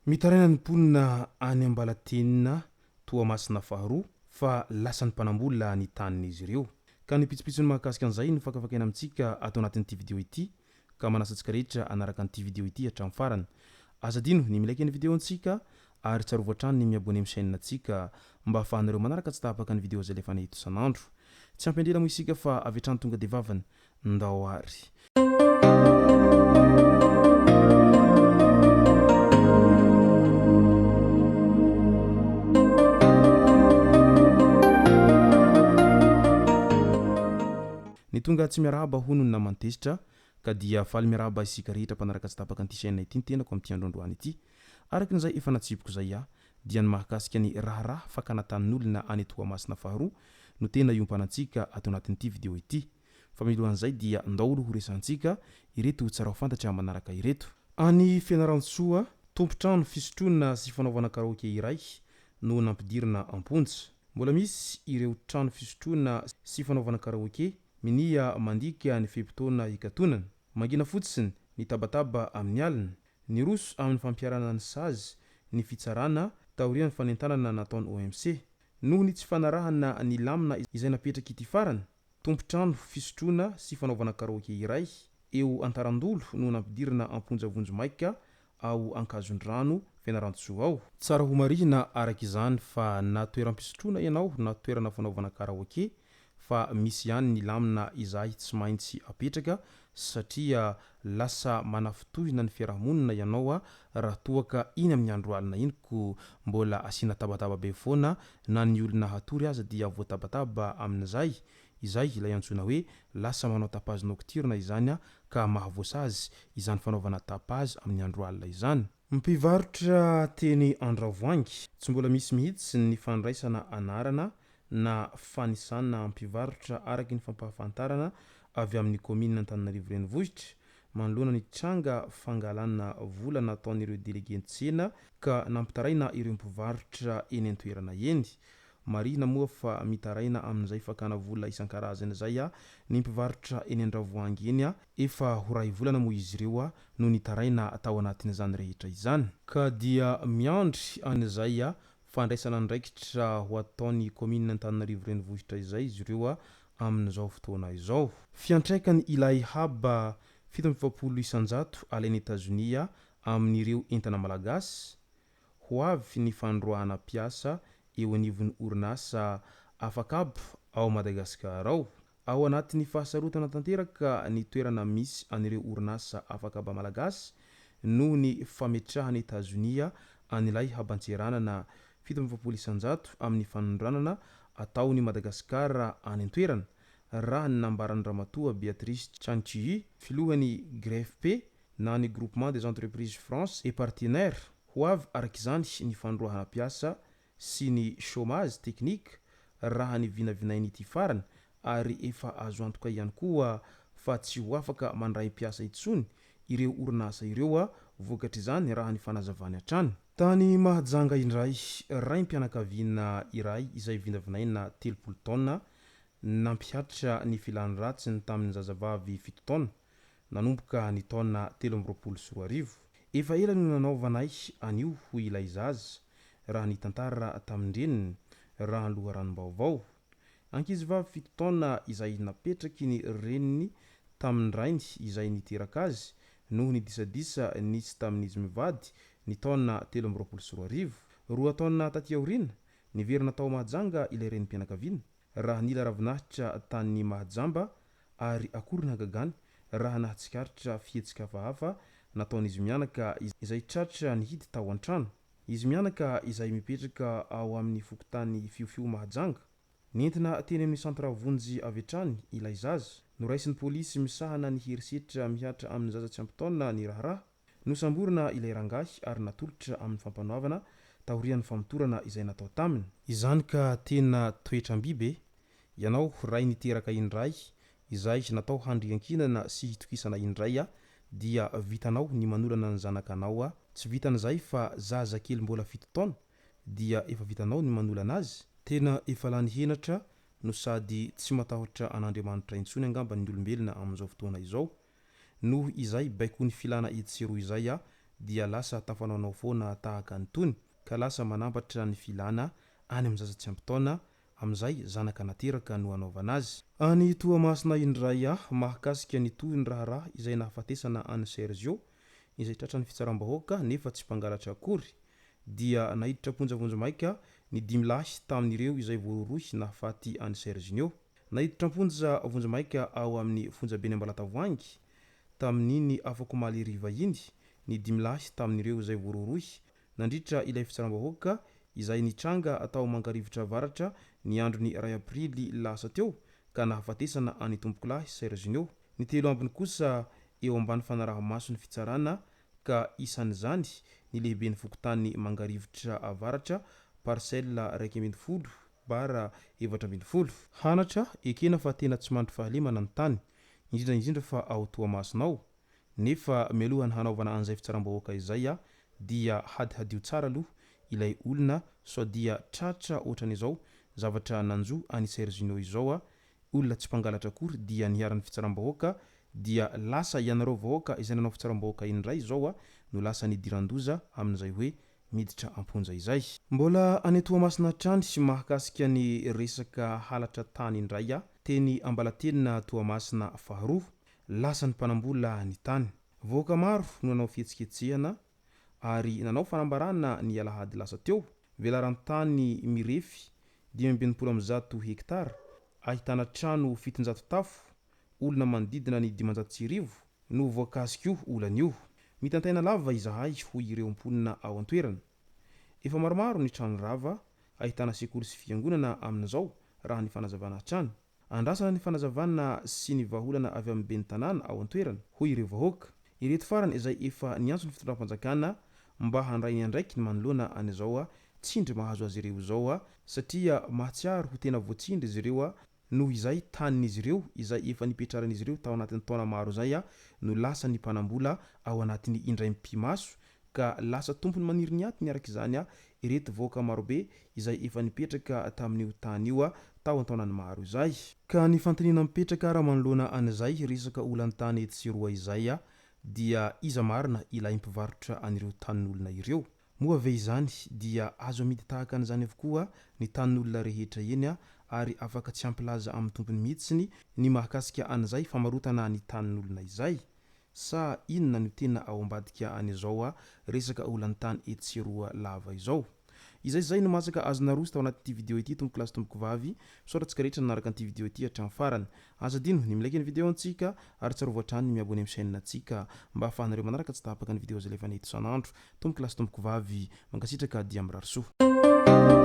Mitaraina ny mponina any Ambalatenina Toamasina faharoa fa lasan'ny mpanambola ny tanin'izy ireo. Ka ny pitsopitsony mahakasika an'izay ny fakafakaina amintsika atao anatin'ity video ity ka manasa antsika rehetra anaraka an'ity video ity hatramin'ny farany. Aza dino ny milaiky ny video antsika ary tsarova hatrany ny miabone amin'ny chaîne antsika mba ahafahanareo manaraka tsy tapaka ny video izay lefa eto isan'andro. Tsy ampendrena moa isika fa avy hatrany tonga de vavany ndao ary. Ny tonga tsy miarahaba hono ny namantesitra ka dia faly miarahaba isika rehetra mpanaraka tsy tapaka an'ity chaîne ity ny tenako amin'ity androandroany ity. Arakin'izay efa natsipiko zay dia ny mahakasika ny raharaha fakanatan'olona any Toamasina faharoa no tena iompanantsika atao anatin'ity video ity. Fa milohan'izay dia ndao olo ho resantsika ireto tsara ho fantatra manaraka ireto. Any Fianarantsoa tompotrano fisotroana sy fanaovana karaoke iray no nampidirina amponja. Mbola misy ireo trano fisotroana sy fanaovana karaoke minia mandika ny fepotona hikatonana. Mangina fotsiny ny tabataba amin'ny alina, ny roso amin'ny fampiarana ny sazy, ny fitsarana taorian'ny fanentanana nataon'ny OMC. Noho ny tsy fanarahana ny lamina izay napetraky ity farany, tompotrano fisotroana sy fanaovana karaoke iray eo Antarandolo no nampidirina amponjavonjo maika ao Ankazondrano Fianarantsoa ao. Tsara ho marina arak'izany fa na toeram-pisotroana ianao na toerana fanaovana karaoke fa misy ihany ny lamina izay tsy maintsy apetraka satria lasa manafitohina ny fiarahamonina ianao raha toaka iny amin'ny andro alina iny ko mbola asina tabataba be foana na ny olona hatory aza dia voatabataba amin'izay izay ilay antsoina hoe lasa manao tapazy nocturne izany ka mahavoasazy izany fanaovana tapazy amin'ny andro alina izany. Mpivarotra teny Andravoangy tsy mbola misy mihitsy ny fandraisana anarana na fanisana mpivarotra araky ny fampahafantarana avy amin'ny komina Antananarivo renivohitra manoloana ny tranga fangalana vola nataon'ireo delegentsena ka nampitaraina ireo mpivarotra eny an-toerana eny. Marina moa fa mitaraina amin'izay fakana vola isan-karazany izay ny mpivarotra eny Andravoangy eny efa ho ray volana moa izy ireo no nitaraina tao anatin'izany rehetra izany. Ka dia miandry an'izay fandraisana andraikitra ho ataon'ny komina Antananarivo renivohitra izay izy ireo amin'izao fotoana izao. Fiantraikany ilay haba 720 isanjato alain'ny Etazonia amin'ireo entana malagasy ho avy ny fandroahana piasa eo anivon'ny orinasa Afakabo ao Madagasikara ao. Ao anatin'ny fahasarotana tanteraka ny toerana misy an'ireo orinasa Afakabo malagasy noho ny fametrahany Etazonia an'ilay habantsiranana 720 isanjato amin'ny fanondranana ataony Madagasikara any an-toerana. Raha ny nambaran'ny ramatoa Beatrice Tchanchi, filohany GRFP na ny Groupement des Entreprises France et Partenaires ho avy arak'izany ny fandroahana piasa sy ny chômage technique raha ny vinavinainy ity farany ary efa azo antoka ihany koa fa tsy ho afaka mandray piasa itsony ireo orinasa ireo vokatr'izany raha ny fanazavany hatrany. Tany Mahajanga indray raim-pianakaviana iray izay vinavinaina 30 taona nampihatra ny filany ratsiny tamin'ny zazavavy 7 taona nanomboka ny taona 2024. Efa ela no nanaovanay anio ho ilay zaza raha ny tantara tamindreniny raha ny loharanom-baovao. Ankizivavy 7 taona izay napetraky ny reniny tamin'ny rainy izay niteraka azy noho ny disadisa nisy tamin'izy mivady ny taona 2024. Roa taona taty aorina niverina tao Mahajanga ilay renim-pianakaviana raha nila ravinahitra tany Mahajamba ary akory nahagagany raha nahatsikaritra fihetsika hafahafa nataon'izy mianaka izay tratra nihidy tao an-trano. Izy mianaka izay mipetraka ao amin'ny fokotany fiofio Mahajanga nentina teny amin'ny centre vonjy avy hatrany ilay zaza. Noraisin'ny polisy misahana ny herisetra mihatra amin'ny zaza tsy ampy taona ny raharaha nosamborina ilay rangahy ary natolotra amin'ny fampanoavana taorian'ny famotorana izay natao taminy. Izany ka tena toetram-bibe ianao ray niteraka indray izay natao handriankinana sy hitokisana indray dia vitanao ny manolana ny zanakanao tsy vitan'izay fa zaza kely mbola 7 taona dia efa vitanao ny manolana azy tena efa lany henatra no sady tsy matahotra an'Andriamanitra intsony angamba ny olombelona amin'izao fotoana izao noho izay baiko ny filana etsero izay dia lasa tafanaonao foana tahaka ny tony ka lasa manambatra ny filana any amin'ny zaza tsy ampy taona amin'izay zanaka nateraka no anaovana azy. Any Toamasina indray mahakasika ny toy ny raharaha izay nahafatesana any Sergio izay tratran'ny fitsaram-bahoaka nefa tsy mpangalatra akory dia nahiditra ponjavonjo maika ny 5 lahy tamin'ireo izay voarorohy nahafaty any Serginio. Nahiditra ponja vonjo maika ao amin'ny fonjabeny Ambalatavoangy tamin'iny afako maly vahiny ny 5 lahy tamin'ireo izay voarorohy nandritra ilay fitsaram-bahoaka izay nitranga atao mankarivotra varatra ny androny 2 aprily lasa teo ka nahafatesana any tompokolahy Serginio. Ny 3 ambiny kosa eo ambany fanaraha-maso ny fitsarana ka isan'izany ny lehiben'ny fokotany mangarivotra avaratra parcelle 1.10 bara 7.10 hanatra ekena fa tena tsy mandry fahalemana ny tany indrindra fa ao Toamasinao nefa mialohany hanaovana an'izay fitsaram-bahoaka izay dia hadihadio tsara aloha ilay olona so dia tratra ohatran'izao zavatra nanjo any Serginio izao olona tsy mpangalatra akory dia niaran'ny fitsaram-bahoaka dia lasa ianareo vahoaka izay nanao fitsaram-bahoaka indray izao no lasa nidirandoza amin'izay hoe miditra amponja izay. Mbola any Toamasina trany sy mahakasika ny resaka halatra tany indray teny Ambalatenina Toamasina faharoa lasa ny mpanambola ny tany. Vahoaka maro no nanao fihetsiketsehana ary nanao fanambarana ny alahady lasa teo velarantany mirefy 570 hektara ahitana trano 700 tafo olona manodidina ny 500 no voakasika olan'io. Mitantaina lava izahay hoy ireo mponina ao an-toerana. Efa maromaro ny trano rava ahitana sekoly sy fiangonana amin'izao raha ny fanazavana trano. Andrasana ny fanazavana sy ny vahaolana avy amin'ny ben'ny tanàna ao an-toerana hoy ireo vahoaka. Ireto farany izay efa niantso ny fitondram-panjakana mba handray ny andraiky ny manoloana an'izao tsindry mahazo azy ireo izao satria mahatsiaro ho tena voatsindry izy ireo noho izay tanin'izy ireo izay efa nipetraran'izy ireo tao anatin'ny taona maro zay no lasa ny mpanambola ao anatin'ny indray mpimaso ka lasa tompony maniry ny aty niaraka izany ireto vahoaka marobe izay efa nipetraka tamin'io tany io tao an-taonany maro izay. Ka ny fanontaniana mipetraka raha manoloana an'izay resaka olantany etsiroa izay dia iza marina ilay mpivarotra an'ireo tanin'olona ireo. Moa ve izany dia azo amidy tahaka an'izany avokoa ny tanin'olona rehetra eny ary afaka tsy ampilaza amin'ny tompony mihitsiny ny mahakasika an'izay famarotana ny tanin'olona izay sa inona no tena ao ambadika an'izao resaka olantany etsiroa lava izao. Izay no masaka azona roso tao anaty vidéo ity tompoko lasy tompoko vavy soratsika rehetra nanaraka an'ity vidéo ity hatramin'ny farany. Aza dino ny milaiky ny vidéo antsika ary tsarovatra hatrany ny miabone amin'ny chaîne antsika mba ahafahanareo manaraka tsy tapaka ny vidéo zay lefa neto isan'andro. Tompoko lasy tompoko vavy mankasitraka dia mirary soa.